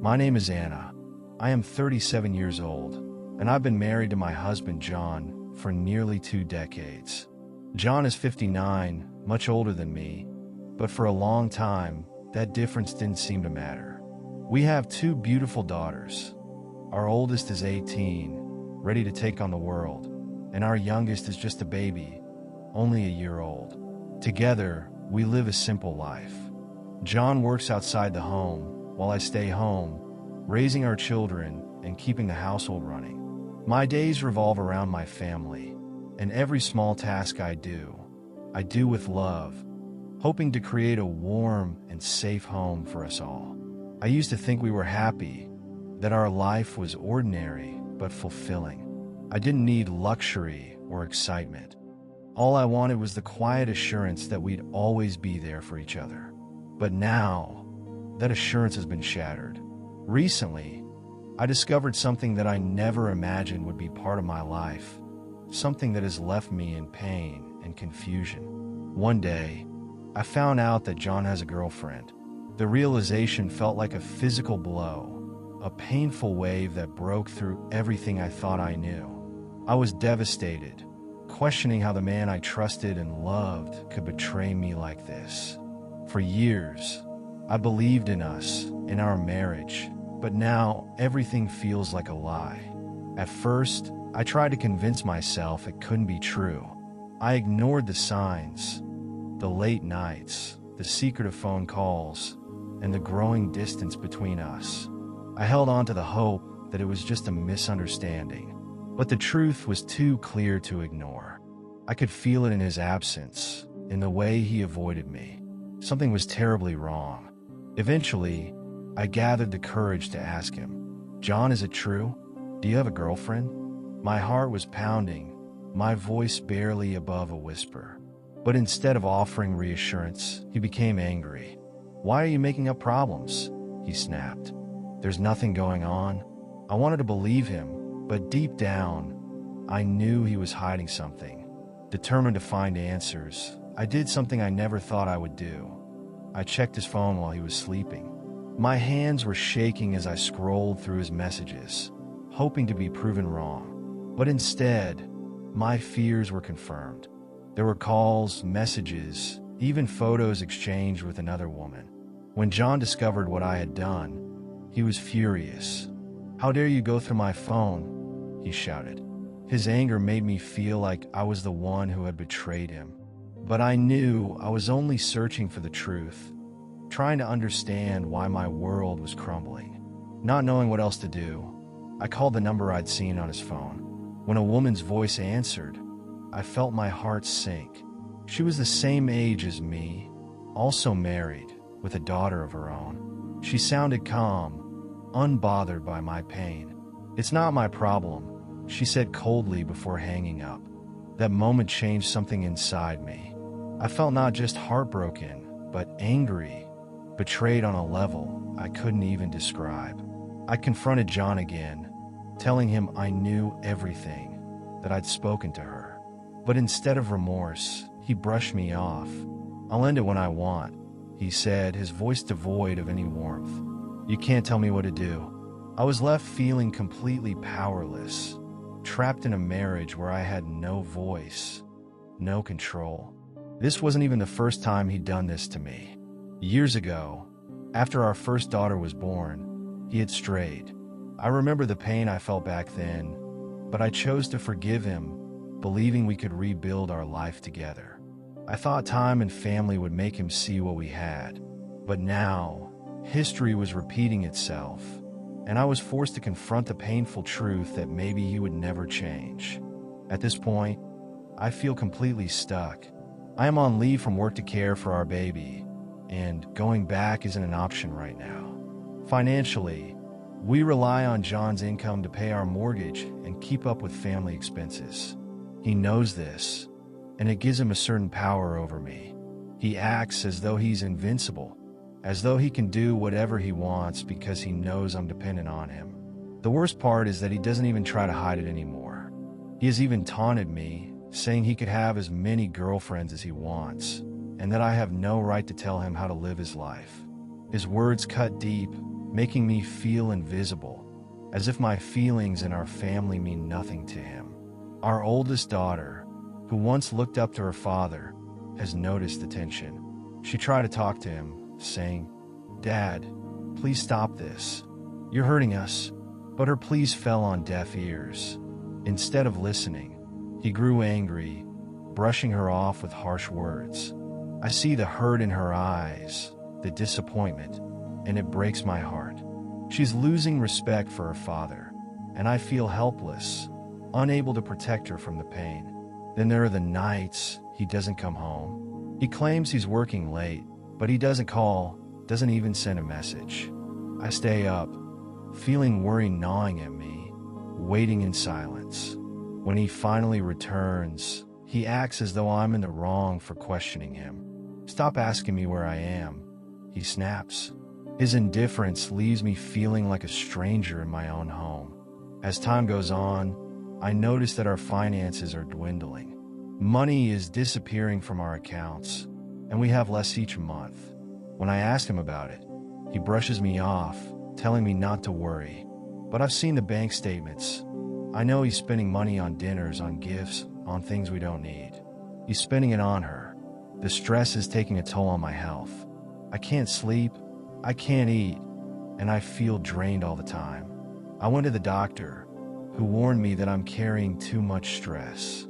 My name is Anna. I am 37 years old, and I've been married to my husband John for nearly 2 decades. John is 59, much older than me, but for a long time, that difference didn't seem to matter. We have 2 beautiful daughters. Our oldest is 18, ready to take on the world, and our youngest is just a baby, only a year old. Together, we live a simple life. John works outside the home, while I stay home, raising our children and keeping the household running. My days revolve around my family, and every small task I do with love, hoping to create a warm and safe home for us all. I used to think we were happy, that our life was ordinary but fulfilling. I didn't need luxury or excitement. All I wanted was the quiet assurance that we'd always be there for each other. But now, that assurance has been shattered. Recently, I discovered something that I never imagined would be part of my life, something that has left me in pain and confusion. One day, I found out that John has a girlfriend. The realization felt like a physical blow, a painful wave that broke through everything I thought I knew. I was devastated, questioning how the man I trusted and loved could betray me like this. For years, I believed in us, in our marriage, but now everything feels like a lie. At first, I tried to convince myself it couldn't be true. I ignored the signs, the late nights, the secretive phone calls, and the growing distance between us. I held on to the hope that it was just a misunderstanding, but the truth was too clear to ignore. I could feel it in his absence, in the way he avoided me. Something was terribly wrong. Eventually, I gathered the courage to ask him, "John, is it true? Do you have a girlfriend?" My heart was pounding, my voice barely above a whisper. But instead of offering reassurance, he became angry. "Why are you making up problems?" he snapped. "There's nothing going on." I wanted to believe him, but deep down, I knew he was hiding something. Determined to find answers, I did something I never thought I would do. I checked his phone while he was sleeping. My hands were shaking as I scrolled through his messages, hoping to be proven wrong. But instead, my fears were confirmed. There were calls, messages, even photos exchanged with another woman. When John discovered what I had done, he was furious. "How dare you go through my phone?" he shouted. His anger made me feel like I was the one who had betrayed him. But I knew I was only searching for the truth, trying to understand why my world was crumbling. Not knowing what else to do, I called the number I'd seen on his phone. When a woman's voice answered, I felt my heart sink. She was the same age as me, also married, with a daughter of her own. She sounded calm, unbothered by my pain. "It's not my problem," she said coldly before hanging up. That moment changed something inside me. I felt not just heartbroken, but angry, betrayed on a level I couldn't even describe. I confronted John again, telling him I knew everything, that I'd spoken to her. But instead of remorse, he brushed me off. "I'll end it when I want," he said, his voice devoid of any warmth. "You can't tell me what to do." I was left feeling completely powerless, trapped in a marriage where I had no voice, no control. This wasn't even the first time he'd done this to me. Years ago, after our first daughter was born, he had strayed. I remember the pain I felt back then, but I chose to forgive him, believing we could rebuild our life together. I thought time and family would make him see what we had. But now, history was repeating itself, and I was forced to confront the painful truth that maybe he would never change. At this point, I feel completely stuck. I am on leave from work to care for our baby, and going back isn't an option right now. Financially, we rely on John's income to pay our mortgage and keep up with family expenses. He knows this, and it gives him a certain power over me. He acts as though he's invincible, as though he can do whatever he wants because he knows I'm dependent on him. The worst part is that he doesn't even try to hide it anymore. He has even taunted me, saying he could have as many girlfriends as he wants, and that I have no right to tell him how to live his life. His words cut deep, making me feel invisible, as if my feelings and our family mean nothing to him. Our oldest daughter, who once looked up to her father, has noticed the tension. She tried to talk to him, saying, "Dad, please stop this. You're hurting us." But her pleas fell on deaf ears. Instead of listening, he grew angry, brushing her off with harsh words. I see the hurt in her eyes, the disappointment, and it breaks my heart. She's losing respect for her father, and I feel helpless, unable to protect her from the pain. Then there are the nights he doesn't come home. He claims he's working late, but he doesn't call, doesn't even send a message. I stay up, feeling worry gnawing at me, waiting in silence. When he finally returns, he acts as though I'm in the wrong for questioning him. "Stop asking me where I am," he snaps. His indifference leaves me feeling like a stranger in my own home. As time goes on, I notice that our finances are dwindling. Money is disappearing from our accounts, and we have less each month. When I ask him about it, he brushes me off, telling me not to worry. But I've seen the bank statements. I know he's spending money on dinners, on gifts, on things we don't need. He's spending it on her. The stress is taking a toll on my health. I can't sleep, I can't eat, and I feel drained all the time. I went to the doctor, who warned me that I'm carrying too much stress.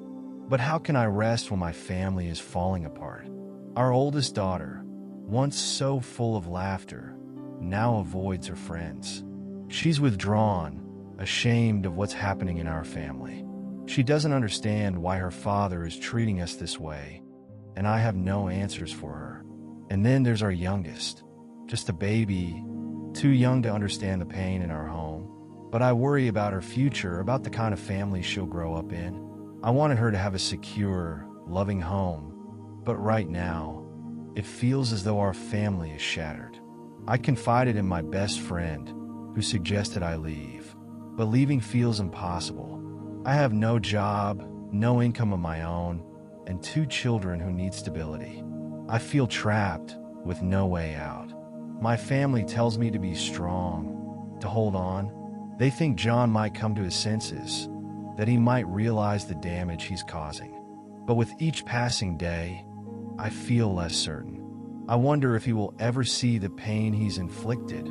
But how can I rest when my family is falling apart? Our oldest daughter, once so full of laughter, now avoids her friends. She's withdrawn, ashamed of what's happening in our family. She doesn't understand why her father is treating us this way, and I have no answers for her. And then there's our youngest, just a baby, too young to understand the pain in our home. But I worry about her future, about the kind of family she'll grow up in. I wanted her to have a secure, loving home, but right now, it feels as though our family is shattered. I confided in my best friend, who suggested I leave, but leaving feels impossible. I have no job, no income of my own, and 2 children who need stability. I feel trapped, with no way out. My family tells me to be strong, to hold on. They think John might come to his senses, that he might realize the damage he's causing. But with each passing day, I feel less certain. I wonder if he will ever see the pain he's inflicted,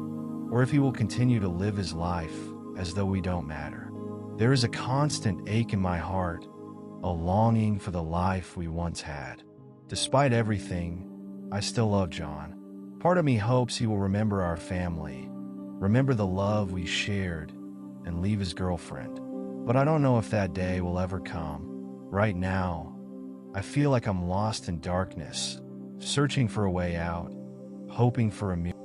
or if he will continue to live his life as though we don't matter. There is a constant ache in my heart, a longing for the life we once had. Despite everything, I still love John. Part of me hopes he will remember our family, remember the love we shared, and leave his girlfriend. But I don't know if that day will ever come. Right now, I feel like I'm lost in darkness, searching for a way out, hoping for a miracle.